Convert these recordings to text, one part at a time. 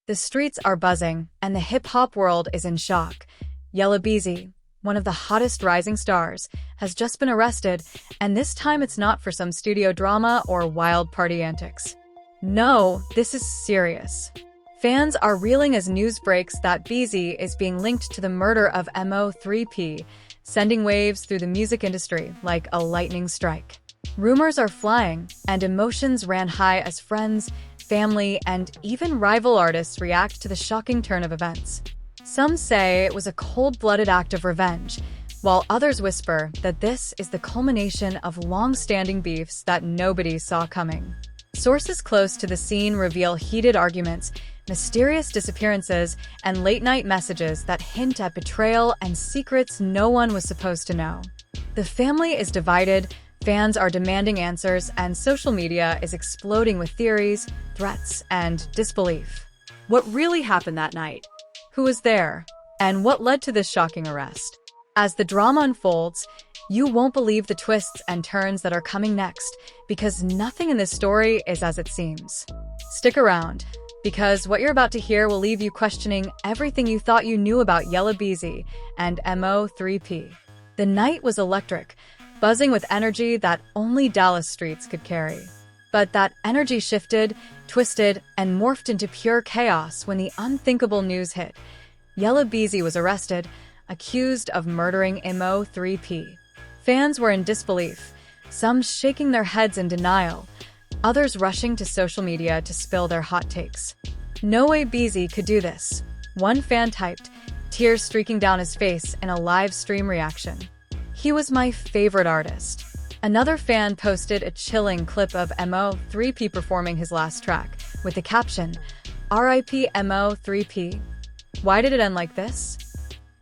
The streets are buzzing, and the hip-hop world is in shock. Yella Beezy, one of the hottest rising stars, has just been arrested, and this time it's not for some studio drama or wild party antics. No, this is serious. Fans are reeling as news breaks that Beezy is being linked to the murder of Mo3’, sending waves through the music industry like a lightning strike. Rumors are flying, and emotions ran high as friends, family, and even rival artists react to the shocking turn of events. Some say it was a cold-blooded act of revenge, while others whisper that this is the culmination of long-standing beefs that nobody saw coming. Sources close to the scene reveal heated arguments, mysterious disappearances, and late-night messages that hint at betrayal and secrets no one was supposed to know. The family is divided, fans are demanding answers, and social media is exploding with theories, threats, and disbelief. What really happened that night? Who was there? And what led to this shocking arrest? As the drama unfolds, you won't believe the twists and turns that are coming next, because nothing in this story is as it seems. Stick around, because what you're about to hear will leave you questioning everything you thought you knew about Yella Beezy and Mo3’. The night was electric, buzzing with energy that only Dallas streets could carry. But that energy shifted, twisted, and morphed into pure chaos when the unthinkable news hit. Yella Beezy was arrested, accused of murdering Mo3’. Fans were in disbelief, some shaking their heads in denial, others rushing to social media to spill their hot takes. "No way Beezy could do this," one fan typed, tears streaking down his face in a live stream reaction. "He was my favorite artist." Another fan posted a chilling clip of Mo3’ performing his last track, with the caption, "RIP Mo3’. Why did it end like this?"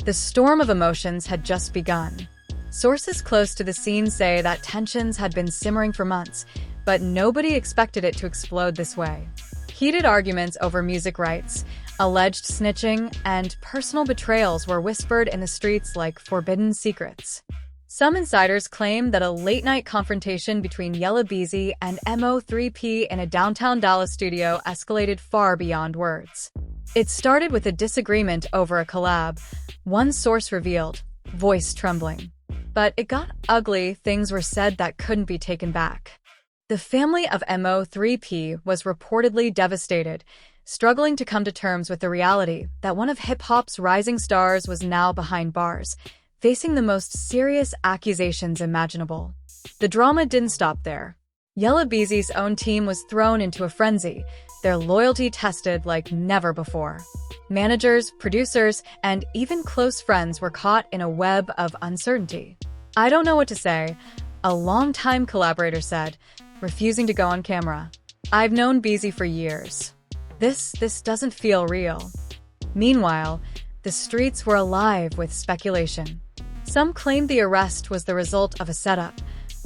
The storm of emotions had just begun. Sources close to the scene say that tensions had been simmering for months, but nobody expected it to explode this way. Heated arguments over music rights, alleged snitching, and personal betrayals were whispered in the streets like forbidden secrets. Some insiders claim that a late-night confrontation between Yella Beezy and Mo3’ in a downtown Dallas studio escalated far beyond words. It started with a disagreement over a collab, one source revealed, voice trembling. But it got ugly, things were said that couldn't be taken back. The family of Mo3’ was reportedly devastated, struggling to come to terms with the reality that one of hip-hop's rising stars was now behind bars, facing the most serious accusations imaginable. The drama didn't stop there. Yella Beezy's own team was thrown into a frenzy, their loyalty tested like never before. Managers, producers, and even close friends were caught in a web of uncertainty. "I don't know what to say," a longtime collaborator said, refusing to go on camera. "I've known Beezy for years. This doesn't feel real." Meanwhile, the streets were alive with speculation. Some claimed the arrest was the result of a setup,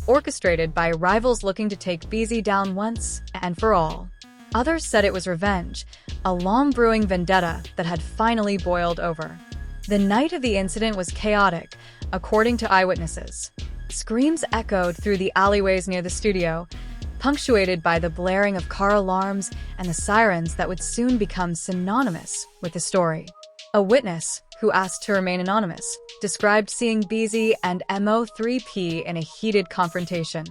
orchestrated by rivals looking to take Beezy down once and for all. Others said it was revenge, a long-brewing vendetta that had finally boiled over. The night of the incident was chaotic, according to eyewitnesses. Screams echoed through the alleyways near the studio, punctuated by the blaring of car alarms and the sirens that would soon become synonymous with the story. A witness, who asked to remain anonymous, described seeing Beezy and Mo3’ in a heated confrontation.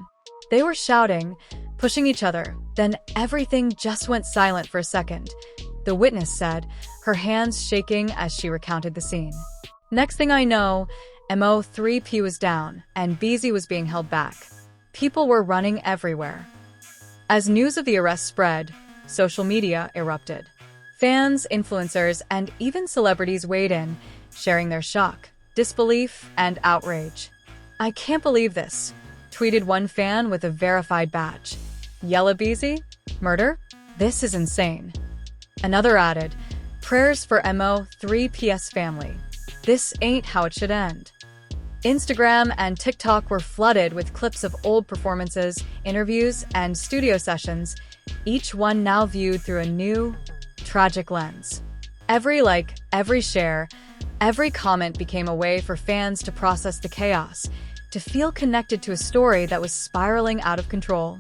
They were shouting, pushing each other, then everything just went silent for a second, the witness said, her hands shaking as she recounted the scene. "Next thing I know, Mo3’ was down, and Beezy was being held back. People were running everywhere." As news of the arrest spread, social media erupted. Fans, influencers, and even celebrities weighed in, sharing their shock, disbelief, and outrage. "I can't believe this," tweeted one fan with a verified badge. "Yella Beezy? Murder? This is insane." Another added, "Prayers for Mo3’'s family. This ain't how it should end." Instagram and TikTok were flooded with clips of old performances, interviews, and studio sessions, each one now viewed through a new, tragic lens. Every like, every share, every comment became a way for fans to process the chaos, to feel connected to a story that was spiraling out of control.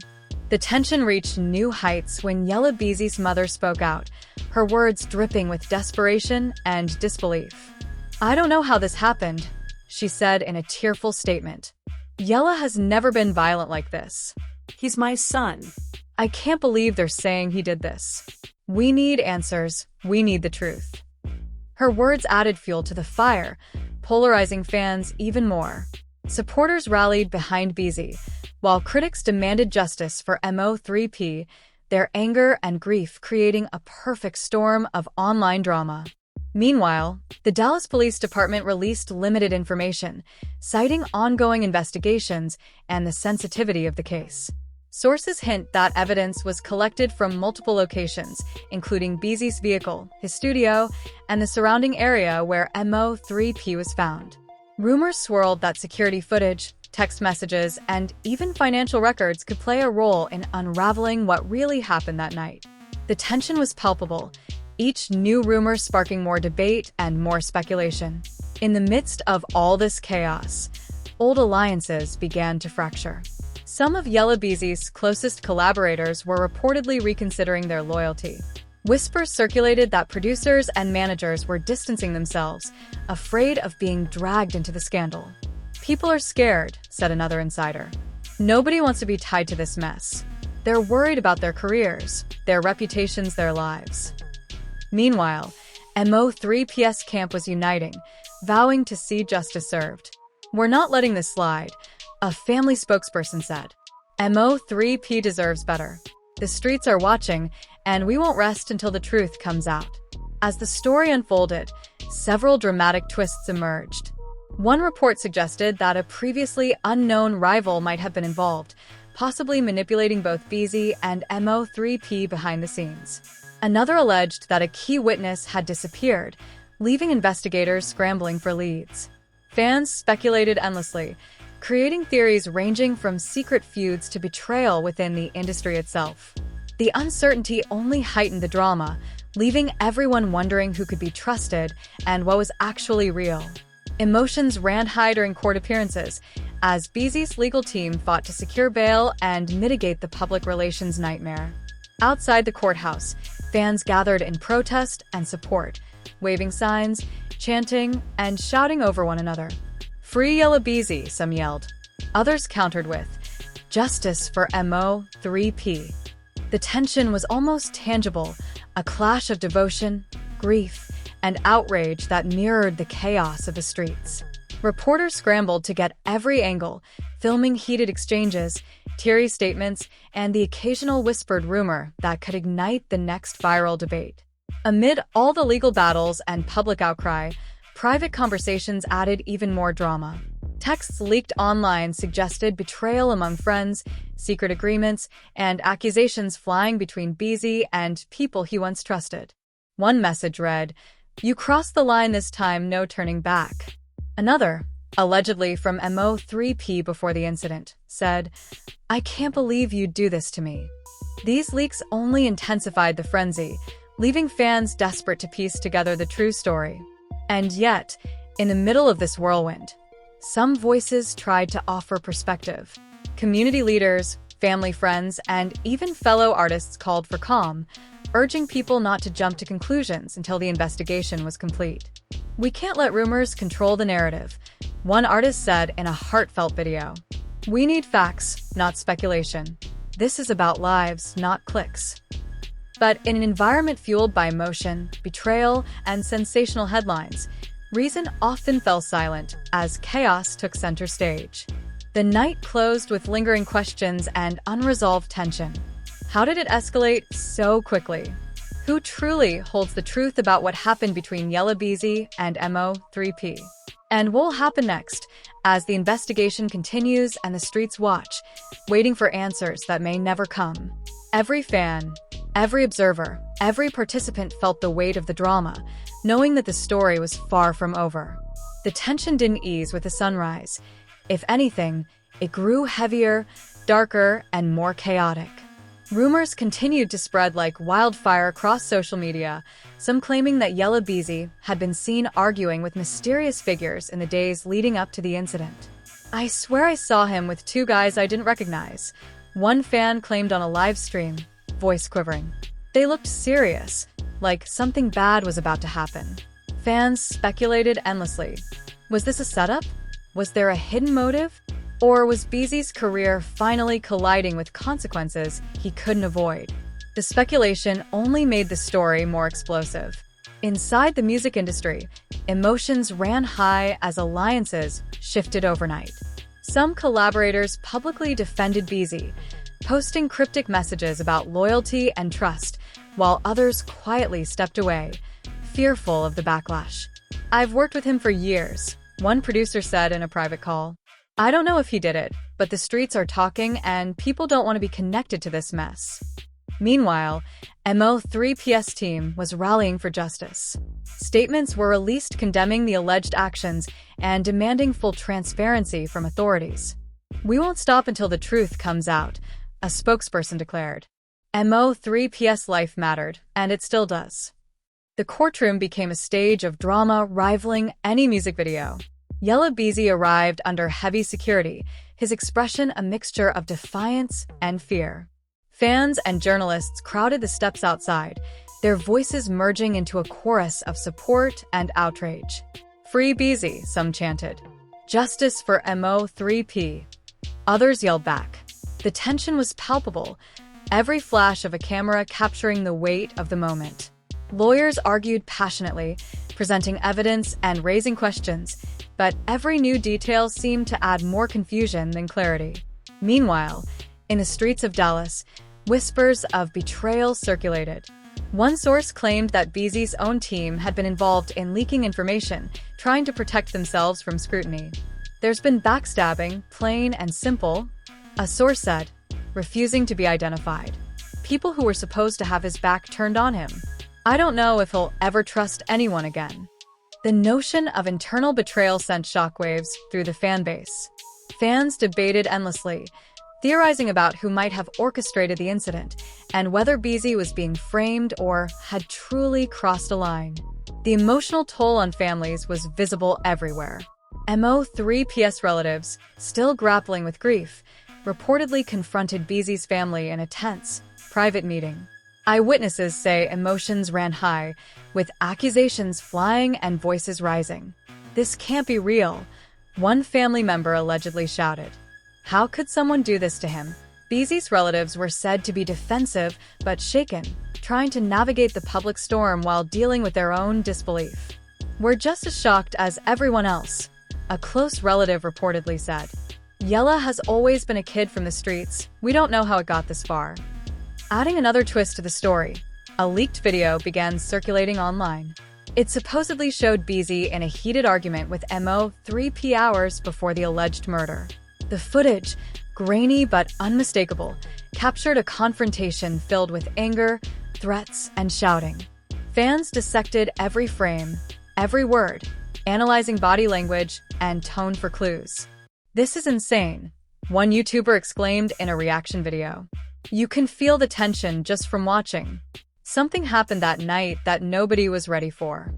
The tension reached new heights when Yella Beezy's mother spoke out, her words dripping with desperation and disbelief. "I don't know how this happened," she said in a tearful statement. "Yella has never been violent like this. He's my son. I can't believe they're saying he did this. We need answers. We need the truth." Her words added fuel to the fire, polarizing fans even more. Supporters rallied behind Beezy, while critics demanded justice for Mo3’, their anger and grief creating a perfect storm of online drama. Meanwhile, the Dallas Police Department released limited information, citing ongoing investigations and the sensitivity of the case. Sources hint that evidence was collected from multiple locations, including Beezy's vehicle, his studio, and the surrounding area where Mo3’ was found. Rumors swirled that security footage, text messages, and even financial records could play a role in unraveling what really happened that night. The tension was palpable, each new rumor sparking more debate and more speculation. In the midst of all this chaos, old alliances began to fracture. Some of Yella Beezy's closest collaborators were reportedly reconsidering their loyalty. Whispers circulated that producers and managers were distancing themselves, afraid of being dragged into the scandal. "People are scared," said another insider. "Nobody wants to be tied to this mess. They're worried about their careers, their reputations, their lives." Meanwhile, Mo3’s camp was uniting, vowing to see justice served. "We're not letting this slide," a family spokesperson said. "Mo3’ deserves better. The streets are watching, and we won't rest until the truth comes out." As the story unfolded, several dramatic twists emerged. One report suggested that a previously unknown rival might have been involved, possibly manipulating both Beezy and Mo3’ behind the scenes. Another alleged that a key witness had disappeared, leaving investigators scrambling for leads. Fans speculated endlessly, creating theories ranging from secret feuds to betrayal within the industry itself. The uncertainty only heightened the drama, leaving everyone wondering who could be trusted and what was actually real. Emotions ran high during court appearances, as Beezy's legal team fought to secure bail and mitigate the public relations nightmare. Outside the courthouse, fans gathered in protest and support, waving signs, chanting, and shouting over one another. "Free Yella Beezy," some yelled. Others countered with, "Justice for Mo3’." The tension was almost tangible, a clash of devotion, grief, and outrage that mirrored the chaos of the streets. Reporters scrambled to get every angle, filming heated exchanges, teary statements, and the occasional whispered rumor that could ignite the next viral debate. Amid all the legal battles and public outcry, private conversations added even more drama. Texts leaked online suggested betrayal among friends, secret agreements, and accusations flying between Beezy and people he once trusted. One message read, "You crossed the line this time, no turning back." Another, allegedly from Mo3’ before the incident, said, "I can't believe you'd do this to me." These leaks only intensified the frenzy, leaving fans desperate to piece together the true story. And yet, in the middle of this whirlwind, some voices tried to offer perspective. Community leaders, family friends, and even fellow artists called for calm, urging people not to jump to conclusions until the investigation was complete. "We can't let rumors control the narrative," one artist said in a heartfelt video. "We need facts, not speculation. This is about lives, not clicks." But in an environment fueled by emotion, betrayal, and sensational headlines, reason often fell silent as chaos took center stage. The night closed with lingering questions and unresolved tension. How did it escalate so quickly? Who truly holds the truth about what happened between Yella Beezy and Mo3’? And what will happen next as the investigation continues and the streets watch, waiting for answers that may never come? Every fan, every observer, every participant felt the weight of the drama, knowing that the story was far from over. The tension didn't ease with the sunrise. If anything, it grew heavier, darker, and more chaotic. Rumors continued to spread like wildfire across social media, some claiming that Yella Beezy had been seen arguing with mysterious figures in the days leading up to the incident. "I swear I saw him with two guys I didn't recognize," one fan claimed on a live stream, voice quivering. They looked serious, like something bad was about to happen. Fans speculated endlessly. Was this a setup? Was there a hidden motive? Or was Beezy's career finally colliding with consequences he couldn't avoid? The speculation only made the story more explosive. Inside the music industry, emotions ran high as alliances shifted overnight. Some collaborators publicly defended Beezy, posting cryptic messages about loyalty and trust, while others quietly stepped away, fearful of the backlash. "I've worked with him for years," one producer said in a private call. "I don't know if he did it, but the streets are talking and people don't want to be connected to this mess." Meanwhile, Mo3’s team was rallying for justice. Statements were released condemning the alleged actions and demanding full transparency from authorities. "We won't stop until the truth comes out," a spokesperson declared. Mo3’s life mattered, and it still does. The courtroom became a stage of drama rivaling any music video. Yella Beezy arrived under heavy security, his expression a mixture of defiance and fear. Fans and journalists crowded the steps outside, their voices merging into a chorus of support and outrage. "Free Beezy," some chanted. "Justice for Mo3’." Others yelled back. The tension was palpable, every flash of a camera capturing the weight of the moment. Lawyers argued passionately, presenting evidence and raising questions, but every new detail seemed to add more confusion than clarity. Meanwhile, in the streets of Dallas, whispers of betrayal circulated. One source claimed that Beezy's own team had been involved in leaking information, trying to protect themselves from scrutiny. "There's been backstabbing, plain and simple," a source said, refusing to be identified. "People who were supposed to have his back turned on him. I don't know if he'll ever trust anyone again." The notion of internal betrayal sent shockwaves through the fan base. Fans debated endlessly, theorizing about who might have orchestrated the incident and whether Beezy was being framed or had truly crossed a line. The emotional toll on families was visible everywhere. Mo3’s relatives, still grappling with grief, reportedly confronted Beezy's family in a tense, private meeting. Eyewitnesses say emotions ran high, with accusations flying and voices rising. "This can't be real," one family member allegedly shouted. How could someone do this to him? Beezy's relatives were said to be defensive but shaken, trying to navigate the public storm while dealing with their own disbelief. "We're just as shocked as everyone else," a close relative reportedly said. "Yella has always been a kid from the streets. We don't know how it got this far." Adding another twist to the story, a leaked video began circulating online. It supposedly showed Beezy in a heated argument with Mo3 hours before the alleged murder. The footage, grainy but unmistakable, captured a confrontation filled with anger, threats, and shouting. Fans dissected every frame, every word, analyzing body language and tone for clues. "This is insane," one YouTuber exclaimed in a reaction video. "You can feel the tension just from watching. Something happened that night that nobody was ready for."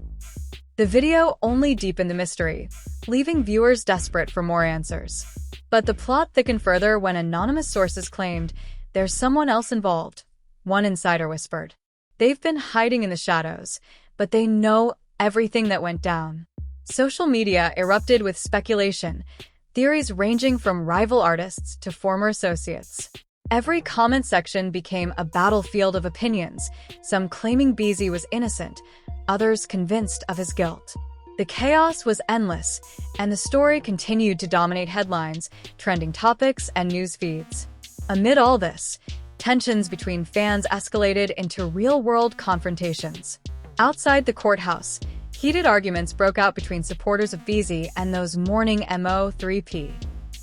The video only deepened the mystery, leaving viewers desperate for more answers. But the plot thickened further when anonymous sources claimed there's someone else involved. One insider whispered. "They've been hiding in the shadows, but they know everything that went down." Social media erupted with speculation, theories ranging from rival artists to former associates. Every comment section became a battlefield of opinions, some claiming Beezy was innocent, others convinced of his guilt. The chaos was endless, and the story continued to dominate headlines, trending topics, and news feeds. Amid all this, tensions between fans escalated into real-world confrontations. Outside the courthouse, heated arguments broke out between supporters of Beezy and those mourning Mo3.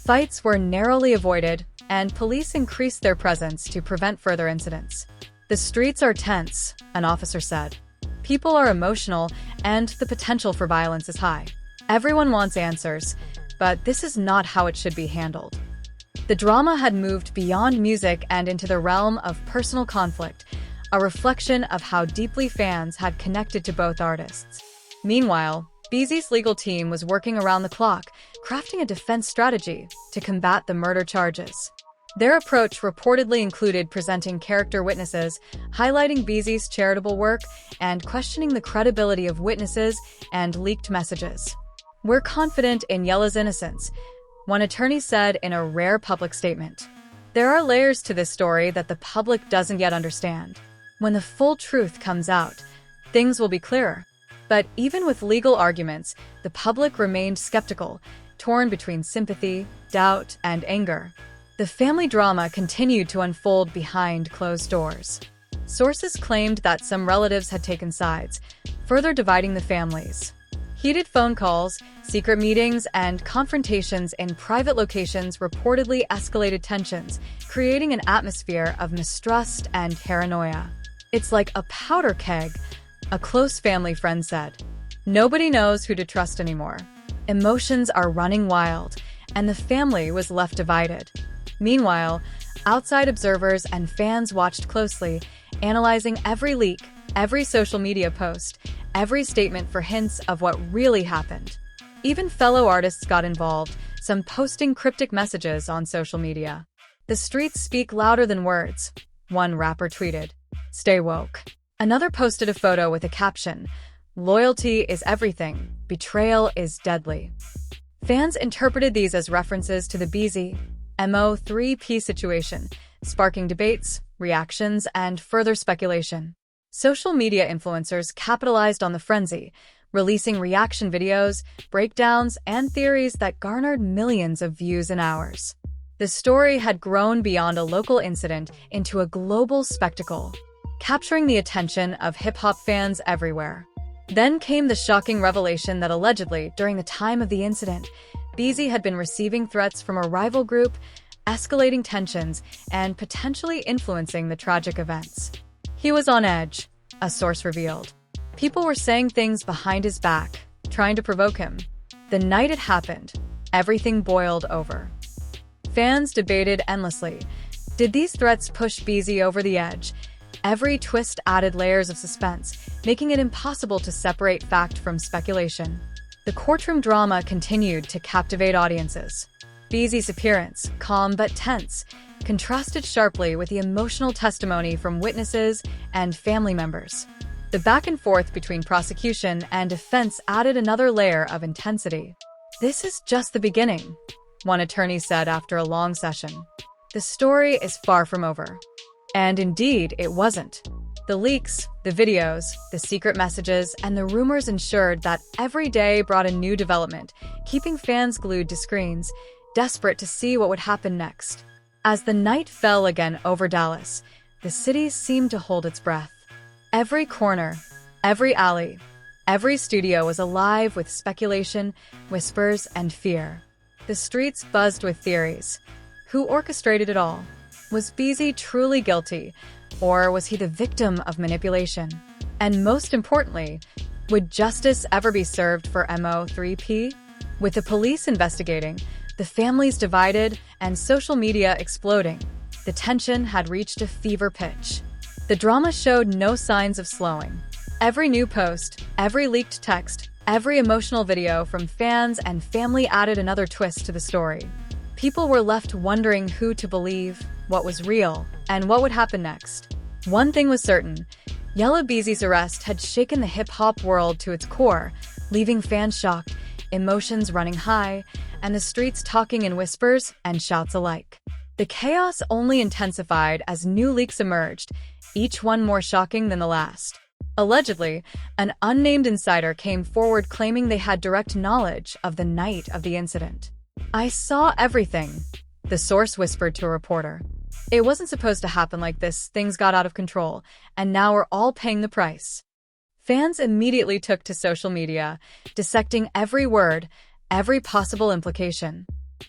Fights were narrowly avoided, and police increased their presence to prevent further incidents. "The streets are tense," an officer said. "People are emotional, and the potential for violence is high. Everyone wants answers, but this is not how it should be handled." The drama had moved beyond music and into the realm of personal conflict, a reflection of how deeply fans had connected to both artists. Meanwhile, Beezy's legal team was working around the clock, crafting a defense strategy to combat the murder charges. Their approach reportedly included presenting character witnesses, highlighting Beezy's charitable work, and questioning the credibility of witnesses and leaked messages. "We're confident in Yella's innocence," one attorney said in a rare public statement. There are layers to this story that the public doesn't yet understand. When the full truth comes out, things will be clearer. But even with legal arguments, the public remained skeptical, torn between sympathy, doubt, and anger. The family drama continued to unfold behind closed doors. Sources claimed that some relatives had taken sides, further dividing the families. Heated phone calls, secret meetings, and confrontations in private locations reportedly escalated tensions, creating an atmosphere of mistrust and paranoia. "It's like a powder keg," a close family friend said. "Nobody knows who to trust anymore. Emotions are running wild, and the family was left divided." Meanwhile, outside observers and fans watched closely, analyzing every leak, every social media post, every statement for hints of what really happened. Even fellow artists got involved, some posting cryptic messages on social media. "The streets speak louder than words," one rapper tweeted. "Stay woke." Another posted a photo with a caption, "Loyalty is everything, betrayal is deadly." Fans interpreted these as references to the Beezy, Mo3’s situation, sparking debates, reactions, and further speculation. Social media influencers capitalized on the frenzy, releasing reaction videos, breakdowns, and theories that garnered millions of views in hours. The story had grown beyond a local incident into a global spectacle, capturing the attention of hip-hop fans everywhere. Then came the shocking revelation that allegedly, during the time of the incident, Beezy had been receiving threats from a rival group, escalating tensions, and potentially influencing the tragic events. He was on edge, a source revealed. People were saying things behind his back, trying to provoke him. The night it happened, everything boiled over. Fans debated endlessly. Did these threats push Beezy over the edge? Every twist added layers of suspense, making it impossible to separate fact from speculation. The courtroom drama continued to captivate audiences. Beezy's appearance, calm but tense, contrasted sharply with the emotional testimony from witnesses and family members. The back and forth between prosecution and defense added another layer of intensity. "This is just the beginning," one attorney said after a long session. "The story is far from over." And indeed, it wasn't. The leaks, the videos, the secret messages, and the rumors ensured that every day brought a new development, keeping fans glued to screens, desperate to see what would happen next. As the night fell again over Dallas, the city seemed to hold its breath. Every corner, every alley, every studio was alive with speculation, whispers, and fear. The streets buzzed with theories. Who orchestrated it all? Was Beezy truly guilty, or was he the victim of manipulation? And most importantly, would justice ever be served for Mo3’? With the police investigating, the families divided, and social media exploding, the tension had reached a fever pitch. The drama showed no signs of slowing. Every new post, every leaked text, every emotional video from fans and family added another twist to the story. People were left wondering who to believe, what was real, and what would happen next. One thing was certain: Yella Beezy's arrest had shaken the hip-hop world to its core, leaving fans shocked, emotions running high, and the streets talking in whispers and shouts alike. The chaos only intensified as new leaks emerged, each one more shocking than the last. Allegedly, an unnamed insider came forward claiming they had direct knowledge of the night of the incident. "I saw everything," the source whispered to a reporter. "It wasn't supposed to happen like this, things got out of control, and now we're all paying the price." Fans immediately took to social media, dissecting every word, every possible implication.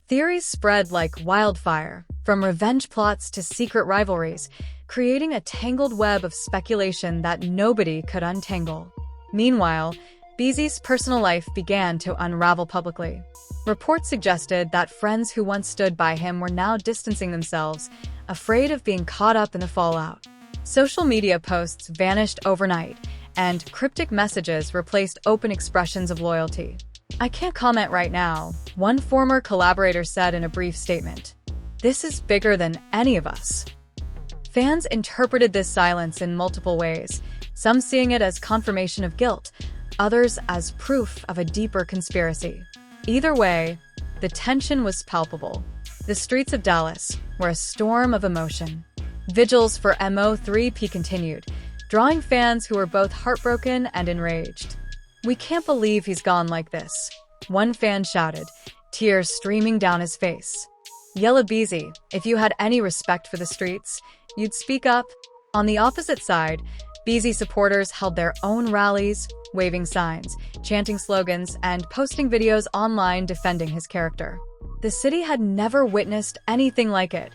Theories spread like wildfire, from revenge plots to secret rivalries, creating a tangled web of speculation that nobody could untangle. Meanwhile, Beezy's personal life began to unravel publicly. Reports suggested that friends who once stood by him were now distancing themselves, afraid of being caught up in the fallout. Social media posts vanished overnight, and cryptic messages replaced open expressions of loyalty. "I can't comment right now," one former collaborator said in a brief statement. This is bigger than any of us. Fans interpreted this silence in multiple ways, some seeing it as confirmation of guilt, others as proof of a deeper conspiracy. Either way, the tension was palpable. The streets of Dallas were a storm of emotion. Vigils for Mo3’s continued, drawing fans who were both heartbroken and enraged. "We can't believe he's gone like this," one fan shouted, tears streaming down his face. "Yella Beezy, if you had any respect for the streets, you'd speak up." On the opposite side, Beezy supporters held their own rallies, waving signs, chanting slogans, and posting videos online defending his character. The city had never witnessed anything like it.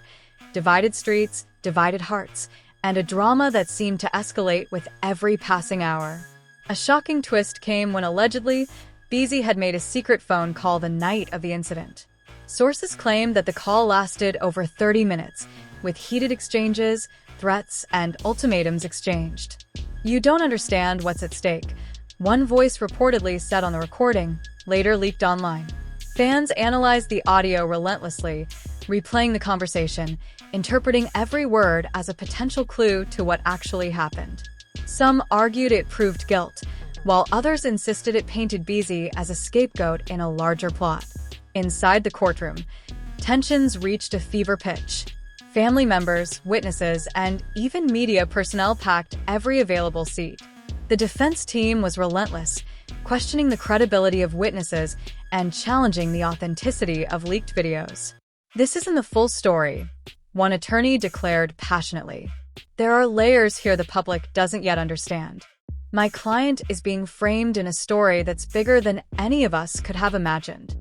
Divided streets, divided hearts, and a drama that seemed to escalate with every passing hour. A shocking twist came when allegedly, Beezy had made a secret phone call the night of the incident. Sources claimed that the call lasted over 30 minutes, with heated exchanges, threats, and ultimatums exchanged. "You don't understand what's at stake," one voice reportedly said on the recording, later leaked online. Fans analyzed the audio relentlessly, replaying the conversation, interpreting every word as a potential clue to what actually happened. Some argued it proved guilt, while others insisted it painted Beezy as a scapegoat in a larger plot. Inside the courtroom, tensions reached a fever pitch. Family members, witnesses, and even media personnel packed every available seat. The defense team was relentless, questioning the credibility of witnesses and challenging the authenticity of leaked videos. "This isn't the full story," one attorney declared passionately. "There are layers here the public doesn't yet understand. My client is being framed in a story that's bigger than any of us could have imagined."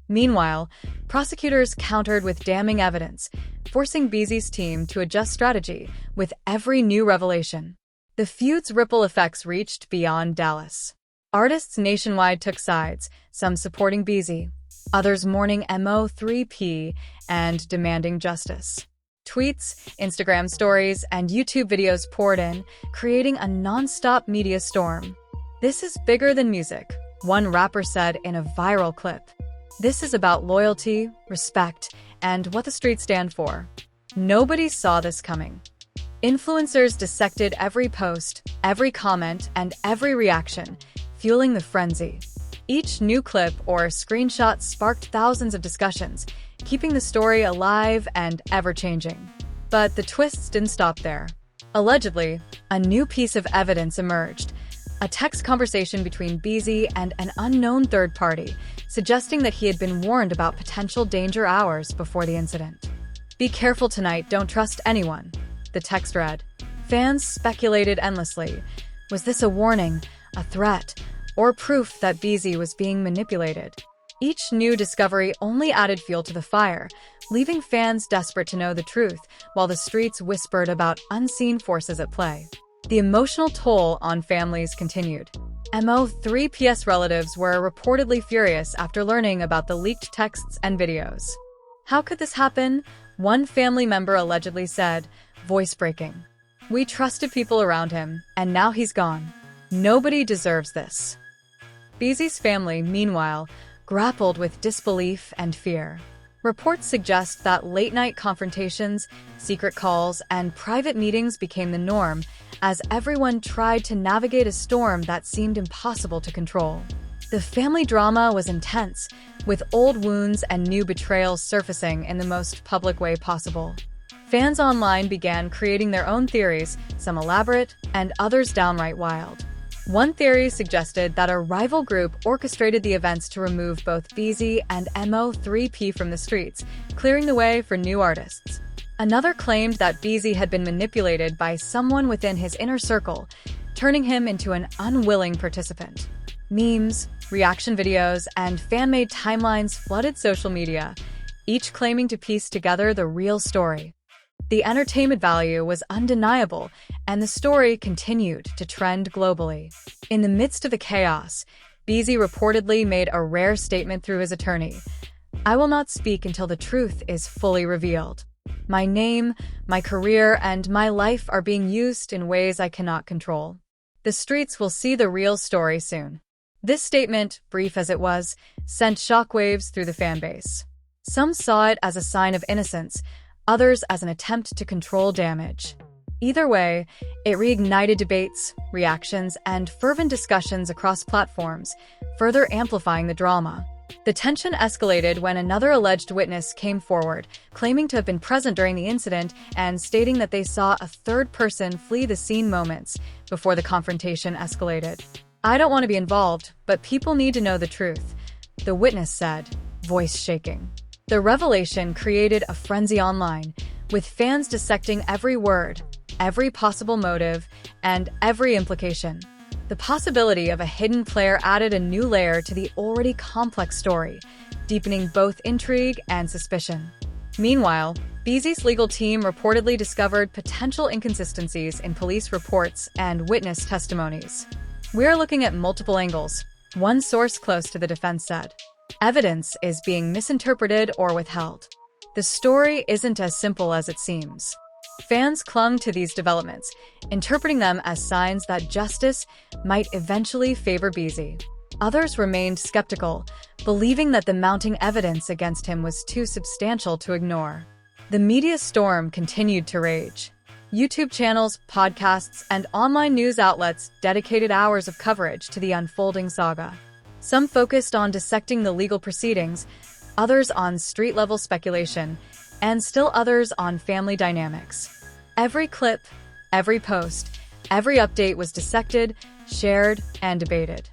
Meanwhile, prosecutors countered with damning evidence, forcing Beezy's team to adjust strategy with every new revelation. The feud's ripple effects reached beyond Dallas. Artists nationwide took sides, some supporting Beezy, others mourning Mo3’s and demanding justice. Tweets, Instagram stories, and YouTube videos poured in, creating a non-stop media storm. "This is bigger than music," one rapper said in a viral clip. "This is about loyalty, respect, and what the streets stand for." Nobody saw this coming. Influencers dissected every post, every comment, and every reaction, fueling the frenzy. Each new clip or screenshot sparked thousands of discussions, keeping the story alive and ever-changing. But the twists didn't stop there. Allegedly, a new piece of evidence emerged, a text conversation between Beezy and an unknown third party, suggesting that he had been warned about potential danger hours before the incident. "Be careful tonight, don't trust anyone," the text read. Fans speculated endlessly. Was this a warning, a threat, or proof that Beezy was being manipulated? Each new discovery only added fuel to the fire, leaving fans desperate to know the truth, while the streets whispered about unseen forces at play. The emotional toll on families continued. Mo3’s relatives were reportedly furious after learning about the leaked texts and videos. "How could this happen?" one family member allegedly said, voice breaking. "We trusted people around him, and now he's gone. Nobody deserves this." Beezy's family, meanwhile, grappled with disbelief and fear. Reports suggest that late-night confrontations, secret calls, and private meetings became the norm as everyone tried to navigate a storm that seemed impossible to control. The family drama was intense, with old wounds and new betrayals surfacing in the most public way possible. Fans online began creating their own theories, some elaborate and others downright wild. One theory suggested that a rival group orchestrated the events to remove both Beezy and Mo3’s from the streets, clearing the way for new artists. Another claimed that Beezy had been manipulated by someone within his inner circle, turning him into an unwilling participant. Memes, reaction videos, and fan-made timelines flooded social media, each claiming to piece together the real story. The entertainment value was undeniable, and the story continued to trend globally. In the midst of the chaos, Beezy reportedly made a rare statement through his attorney. "I will not speak until the truth is fully revealed. My name, my career, and my life are being used in ways I cannot control. The streets will see the real story soon." This statement, brief as it was, sent shockwaves through the fanbase. Some saw it as a sign of innocence, others as an attempt to control damage. Either way, it reignited debates, reactions, and fervent discussions across platforms, further amplifying the drama. The tension escalated when another alleged witness came forward, claiming to have been present during the incident and stating that they saw a third person flee the scene moments before the confrontation escalated. "I don't want to be involved, but people need to know the truth," the witness said, voice shaking. The revelation created a frenzy online, with fans dissecting every word, every possible motive, and every implication. The possibility of a hidden player added a new layer to the already complex story, deepening both intrigue and suspicion. Meanwhile, Beezy's legal team reportedly discovered potential inconsistencies in police reports and witness testimonies. "We're looking at multiple angles," one source close to the defense said. "Evidence is being misinterpreted or withheld. The story isn't as simple as it seems." Fans clung to these developments, interpreting them as signs that justice might eventually favor Beezy. Others remained skeptical, believing that the mounting evidence against him was too substantial to ignore. The media storm continued to rage. YouTube channels, podcasts, and online news outlets dedicated hours of coverage to the unfolding saga. Some focused on dissecting the legal proceedings, others on street-level speculation, and still others on family dynamics. Every clip, every post, every update was dissected, shared, and debated.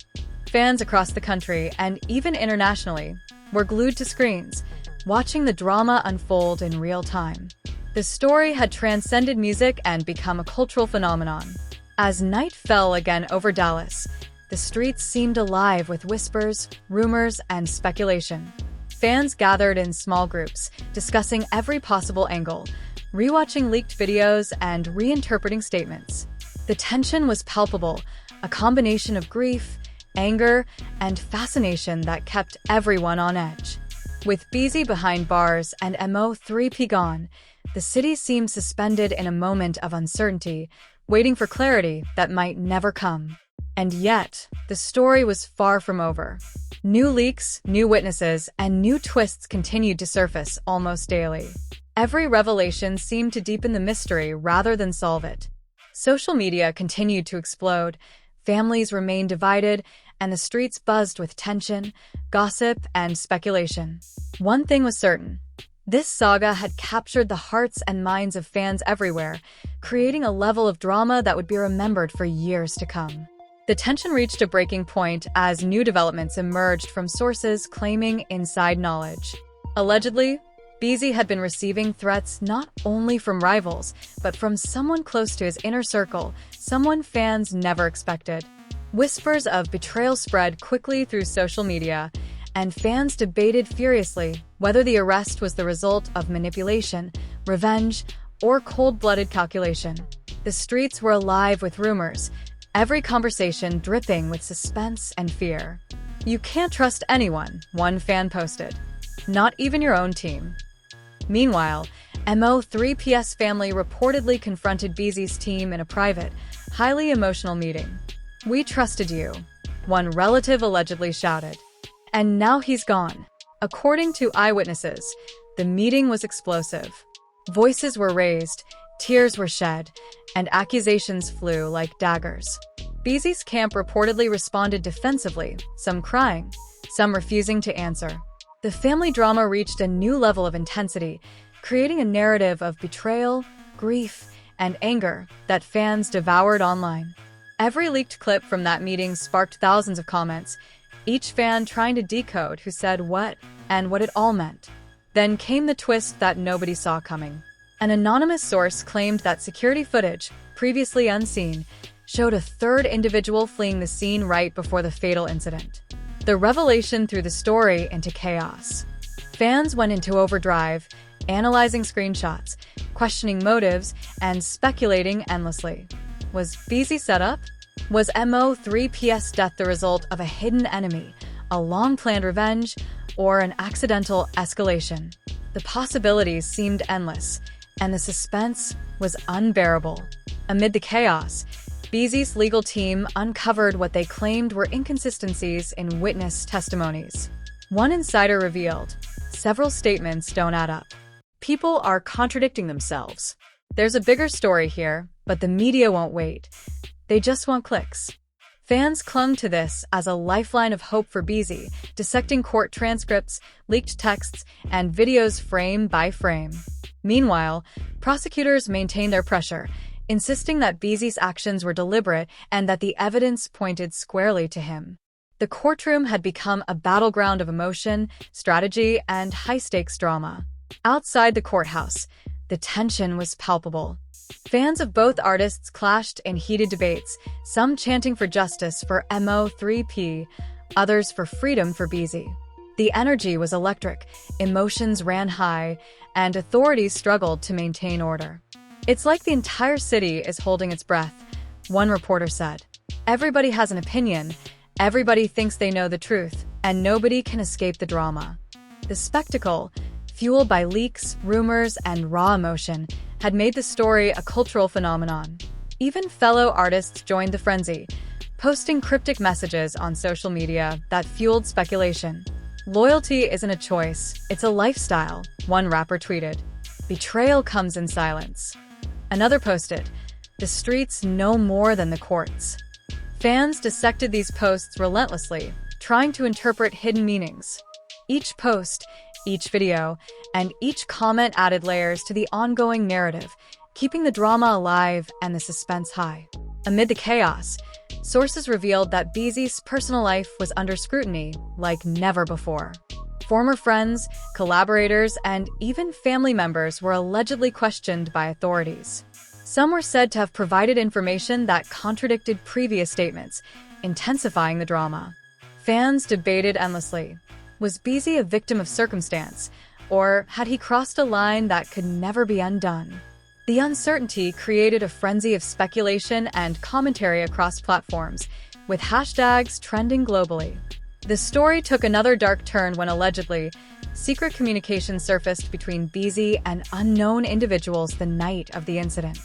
Fans across the country, and even internationally, were glued to screens, watching the drama unfold in real time. The story had transcended music and become a cultural phenomenon. As night fell again over Dallas, the streets seemed alive with whispers, rumors, and speculation. Fans gathered in small groups, discussing every possible angle, rewatching leaked videos, and reinterpreting statements. The tension was palpable, a combination of grief, anger, and fascination that kept everyone on edge. With Beezy behind bars and Mo3’s gone, the city seemed suspended in a moment of uncertainty, waiting for clarity that might never come. And yet, the story was far from over. New leaks, new witnesses, and new twists continued to surface almost daily. Every revelation seemed to deepen the mystery rather than solve it. Social media continued to explode, families remained divided, and the streets buzzed with tension, gossip, and speculation. One thing was certain. This saga had captured the hearts and minds of fans everywhere, creating a level of drama that would be remembered for years to come. The tension reached a breaking point as new developments emerged from sources claiming inside knowledge. Allegedly, Beezy had been receiving threats not only from rivals, but from someone close to his inner circle, someone fans never expected. Whispers of betrayal spread quickly through social media, and fans debated furiously whether the arrest was the result of manipulation, revenge, or cold-blooded calculation. The streets were alive with rumors, every conversation dripping with suspense and fear. "You can't trust anyone," one fan posted. "Not even your own team." Meanwhile, Mo3’s family reportedly confronted Beezy's team in a private, highly emotional meeting. "We trusted you," one relative allegedly shouted. "And now he's gone." According to eyewitnesses, the meeting was explosive. Voices were raised, tears were shed, and accusations flew like daggers. Beezy's camp reportedly responded defensively, some crying, some refusing to answer. The family drama reached a new level of intensity, creating a narrative of betrayal, grief, and anger that fans devoured online. Every leaked clip from that meeting sparked thousands of comments, each fan trying to decode who said what and what it all meant. Then came the twist that nobody saw coming. An anonymous source claimed that security footage, previously unseen, showed a third individual fleeing the scene right before the fatal incident. The revelation threw the story into chaos. Fans went into overdrive, analyzing screenshots, questioning motives, and speculating endlessly. Was Beezy set up? Was Mo3’s death the result of a hidden enemy, a long-planned revenge, or an accidental escalation? The possibilities seemed endless, and the suspense was unbearable. Amid the chaos, Beezy's legal team uncovered what they claimed were inconsistencies in witness testimonies. One insider revealed, several statements don't add up. People are contradicting themselves. There's a bigger story here, but the media won't wait. They just want clicks. Fans clung to this as a lifeline of hope for Beezy, dissecting court transcripts, leaked texts, and videos frame by frame. Meanwhile, prosecutors maintained their pressure, insisting that Beezy's actions were deliberate and that the evidence pointed squarely to him. The courtroom had become a battleground of emotion, strategy, and high-stakes drama. Outside the courthouse, the tension was palpable. Fans of both artists clashed in heated debates, some chanting for justice for Mo3’, others for freedom for Beezy. The energy was electric, emotions ran high, and authorities struggled to maintain order. "It's like the entire city is holding its breath," one reporter said. "Everybody has an opinion, everybody thinks they know the truth, and nobody can escape the drama." The spectacle, fueled by leaks, rumors, and raw emotion, had made the story a cultural phenomenon. Even fellow artists joined the frenzy, posting cryptic messages on social media that fueled speculation. "Loyalty isn't a choice, it's a lifestyle," one rapper tweeted. "Betrayal comes in silence." Another posted, "The streets know more than the courts." Fans dissected these posts relentlessly, trying to interpret hidden meanings. Each post, each video, and each comment added layers to the ongoing narrative, keeping the drama alive and the suspense high. Amid the chaos, sources revealed that Beezy's personal life was under scrutiny like never before. Former friends, collaborators, and even family members were allegedly questioned by authorities. Some were said to have provided information that contradicted previous statements, intensifying the drama. Fans debated endlessly. Was Beezy a victim of circumstance, or had he crossed a line that could never be undone? The uncertainty created a frenzy of speculation and commentary across platforms, with hashtags trending globally. The story took another dark turn when allegedly, secret communication surfaced between Beezy and unknown individuals the night of the incident.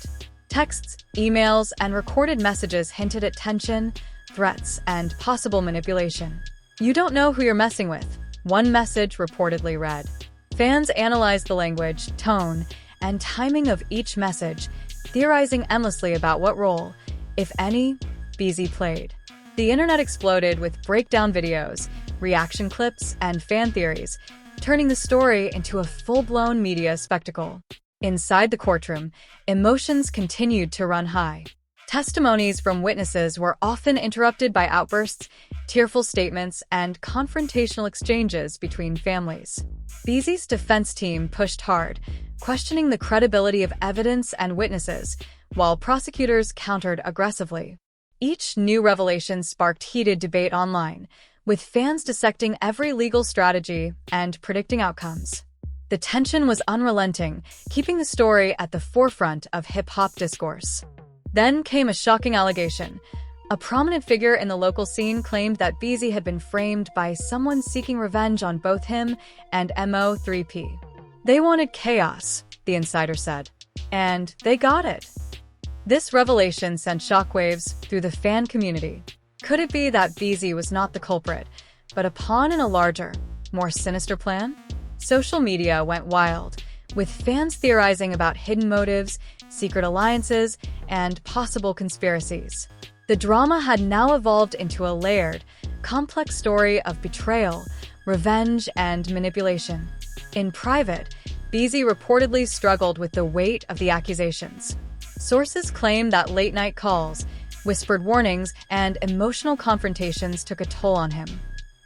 Texts, emails, and recorded messages hinted at tension, threats, and possible manipulation. "You don't know who you're messing with," one message reportedly read. Fans analyzed the language, tone, and timing of each message, theorizing endlessly about what role, if any, Beezy played. The internet exploded with breakdown videos, reaction clips, and fan theories, turning the story into a full-blown media spectacle. Inside the courtroom, emotions continued to run high. Testimonies from witnesses were often interrupted by outbursts, tearful statements, and confrontational exchanges between families. Beezy's defense team pushed hard, questioning the credibility of evidence and witnesses, while prosecutors countered aggressively. Each new revelation sparked heated debate online, with fans dissecting every legal strategy and predicting outcomes. The tension was unrelenting, keeping the story at the forefront of hip-hop discourse. Then came a shocking allegation. A prominent figure in the local scene claimed that Beezy had been framed by someone seeking revenge on both him and Mo3’. "They wanted chaos," the insider said. And they got it. This revelation sent shockwaves through the fan community. Could it be that Beezy was not the culprit, but a pawn in a larger, more sinister plan? Social media went wild, with fans theorizing about hidden motives, secret alliances, and possible conspiracies. The drama had now evolved into a layered, complex story of betrayal, revenge, and manipulation. In private, Beezy reportedly struggled with the weight of the accusations. Sources claim that late-night calls, whispered warnings, and emotional confrontations took a toll on him.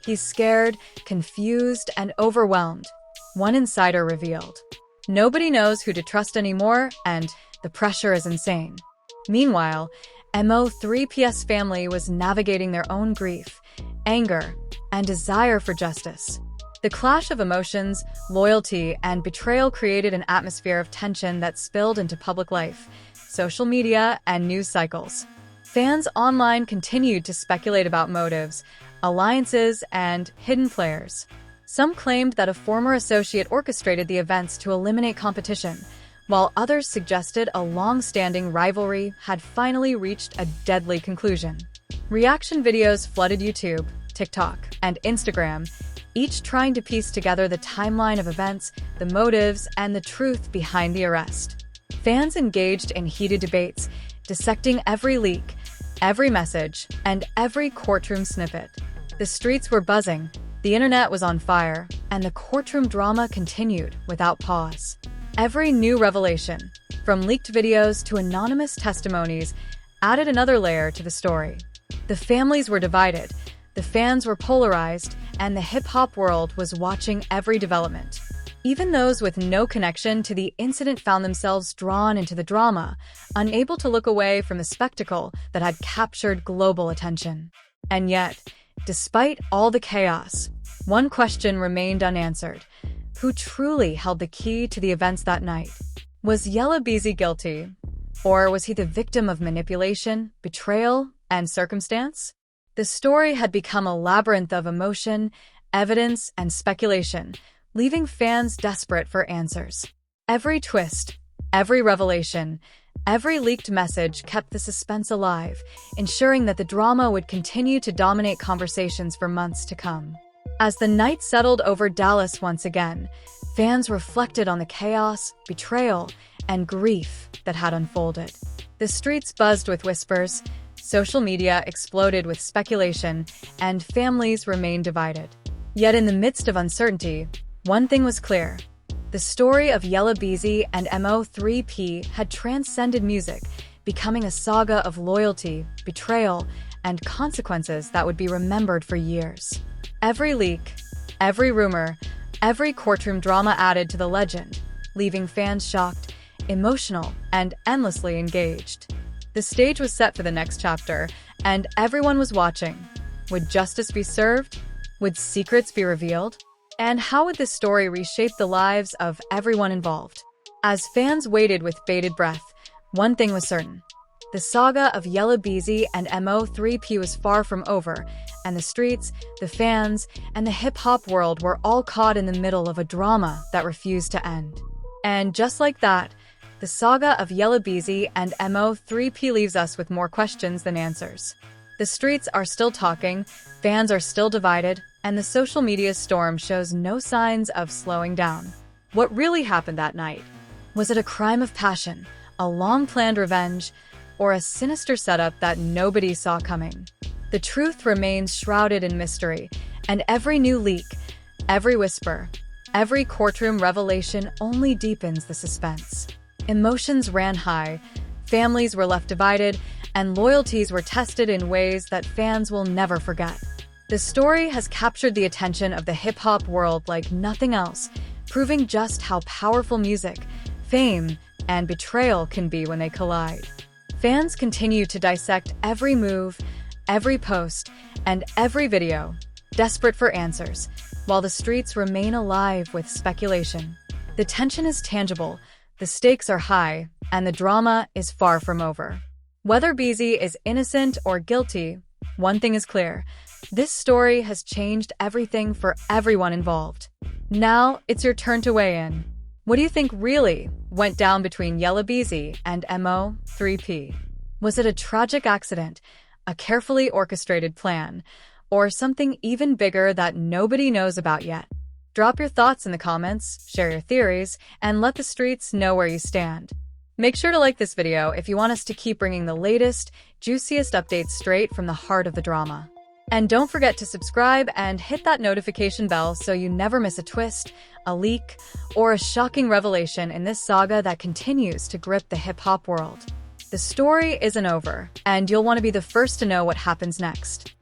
He's scared, confused, and overwhelmed, one insider revealed. "Nobody knows who to trust anymore, and the pressure is insane." Meanwhile, Mo3’s family was navigating their own grief, anger, and desire for justice. The clash of emotions, loyalty, and betrayal created an atmosphere of tension that spilled into public life, social media, and news cycles. Fans online continued to speculate about motives, alliances, and hidden players. Some claimed that a former associate orchestrated the events to eliminate competition, while others suggested a long-standing rivalry had finally reached a deadly conclusion. Reaction videos flooded YouTube, TikTok, and Instagram, each trying to piece together the timeline of events, the motives, and the truth behind the arrest. Fans engaged in heated debates, dissecting every leak, every message, and every courtroom snippet. The streets were buzzing, the internet was on fire, and the courtroom drama continued without pause. Every new revelation, from leaked videos to anonymous testimonies, added another layer to the story. The families were divided, the fans were polarized, and the hip-hop world was watching every development. Even those with no connection to the incident found themselves drawn into the drama, unable to look away from the spectacle that had captured global attention. And yet, despite all the chaos, one question remained unanswered. Who truly held the key to the events that night? Was Yella Beezy guilty? Or was he the victim of manipulation, betrayal, and circumstance? The story had become a labyrinth of emotion, evidence, and speculation, leaving fans desperate for answers. Every twist, every revelation, every leaked message kept the suspense alive, ensuring that the drama would continue to dominate conversations for months to come. As the night settled over Dallas once again, fans reflected on the chaos, betrayal, and grief that had unfolded. The streets buzzed with whispers, social media exploded with speculation, and families remained divided. Yet in the midst of uncertainty, one thing was clear. The story of Yella Beezy and Mo3’s had transcended music, becoming a saga of loyalty, betrayal, and consequences that would be remembered for years. Every leak, every rumor, every courtroom drama added to the legend, leaving fans shocked, emotional, and endlessly engaged. The stage was set for the next chapter, and everyone was watching. Would justice be served? Would secrets be revealed? And how would this story reshape the lives of everyone involved? As fans waited with bated breath, one thing was certain. The saga of Yella Beezy and Mo3’s was far from over, and the streets, the fans, and the hip-hop world were all caught in the middle of a drama that refused to end. And just like that, the saga of Yella Beezy and Mo3’s leaves us with more questions than answers. The streets are still talking, fans are still divided, and the social media storm shows no signs of slowing down. What really happened that night? Was it a crime of passion, a long-planned revenge, or a sinister setup that nobody saw coming? The truth remains shrouded in mystery, and every new leak, every whisper, every courtroom revelation only deepens the suspense. Emotions ran high, families were left divided, and loyalties were tested in ways that fans will never forget. The story has captured the attention of the hip-hop world like nothing else, proving just how powerful music, fame, and betrayal can be when they collide. Fans continue to dissect every move, every post, and every video, desperate for answers, while the streets remain alive with speculation. The tension is tangible, the stakes are high, and the drama is far from over. Whether Beezy is innocent or guilty, one thing is clear. This story has changed everything for everyone involved. Now, it's your turn to weigh in. What do you think really went down between Yella Beezy and Mo3’s? Was it a tragic accident, a carefully orchestrated plan, or something even bigger that nobody knows about yet? Drop your thoughts in the comments, share your theories, and let the streets know where you stand. Make sure to like this video if you want us to keep bringing the latest, juiciest updates straight from the heart of the drama. And don't forget to subscribe and hit that notification bell so you never miss a twist, a leak, or a shocking revelation in this saga that continues to grip the hip-hop world. The story isn't over, and you'll want to be the first to know what happens next.